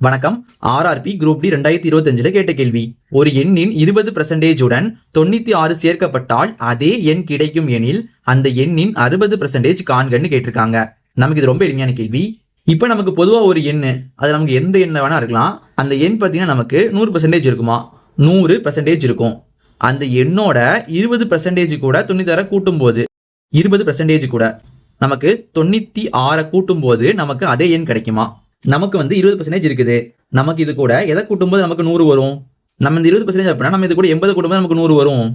வணக்கம். RRB group D 2025 கேட்ட கேள்வி. ஒரு எண்ணின் 20% உடன் 96 சேர்க்கப்பட்டால் அதே எண் கிடைக்கும் எனில் அந்த எண்ணின் 60% காண்கன்னு கேட்டிருக்காங்க. நமக்கு இது ரொம்ப எளிமையான கேள்வி. இப்ப நமக்கு பொதுவா ஒரு எண்ணு, அது நமக்கு எந்த எண்ண வேணா இருக்கலாம். அந்த எண் பாத்தீங்கன்னா நமக்கு 100% இருக்குமா, 100% இருக்கும். அந்த எண்ணோட 20% கூட 96 கூட்டும் போது 20% கூட நமக்கு 96 கூட்டும் போது நமக்கு அதே எண் கிடைக்குமா? நமக்கு 20% இருக்குது. நமக்கு இது கூட எதை கூட்டும்போது நமக்கு 100 வரும்? நம்ம இந்த 20% அப்படின்னா நம்ம இது கூட 80 கூட்டும்போது நமக்கு 100 வரும்.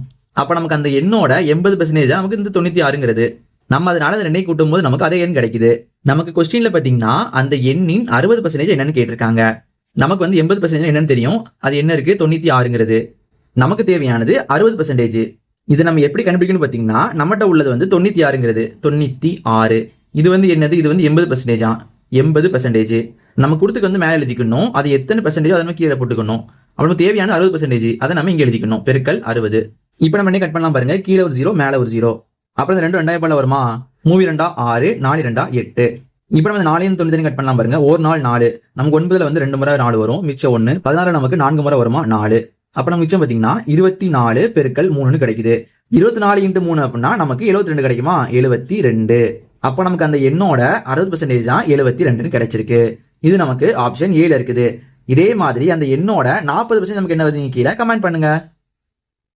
அப்ப நமக்கு அந்த எண்ணோட 80% நமக்கு இந்த 96ங்கிறது. நம்ம அதனால அந்த ரெண்டையும் கூட்டும்போது நமக்கு அதே எண் கிடைக்குது. நமக்கு கொஸ்டின்ல பாத்தீங்கன்னா அந்த எண்ணின் 60% என்னன்னு கேட்டிருக்காங்க. நமக்கு 80% என்னன்னு தெரியும். அது என்ன இருக்கு, 96ங்கிறது. நமக்கு தேவையானது 60%. இது நம்ம எப்படி கண்டுபிடிக்கணும்னு பாத்தீங்கன்னா நம்மகிட்ட உள்ளது 96ங்கிறது 96. இது என்னது, இது 80%. 80% நம்ம கொடுத்துக்கு மேல எழுதிக்கணும். அது எத்தனை பெர்சன்டேஜ் அதை நம்ம கீழே போட்டுக்கணும். அவனுக்கு தேவையான 60% அதை நம்ம இங்க எழுதிக்கணும். பெருக்கல் 60. இப்ப நம்ம என்ன கட் பண்ணலாம் பாருங்க. கீழே ஒரு 0, மேல ஒரு 0. அப்புறம் இந்த ரெண்டும் 2 வருமா? 3 2 6, 4 2 8. இப்ப நம்ம 4 90 கட் பண்ணலாம் பாருங்க. ஒரு நாள் 4, நமக்கு 9ல 2 முறை 4 வரும், மிச்சம் 1. 16 நமக்கு 4 முறை வருமா, 4. அப்ப நம்ம மிச்சம் பாத்தீங்கன்னா 24 பெருக்கல் 3 கிடைக்குது. 24 × 3 அப்படின்னா நமக்கு 72 கிடைக்குமா, 72. அப்ப நமக்கு அந்த எண்ணோட 60% தான் 72 கிடைச்சிருக்கு. இது நமக்கு ஆப்ஷன் ஏல இருக்குது. இதே மாதிரி அந்த எண்ணோட 40% நமக்கு என்ன வருது கீழே கமெண்ட் பண்ணுங்க.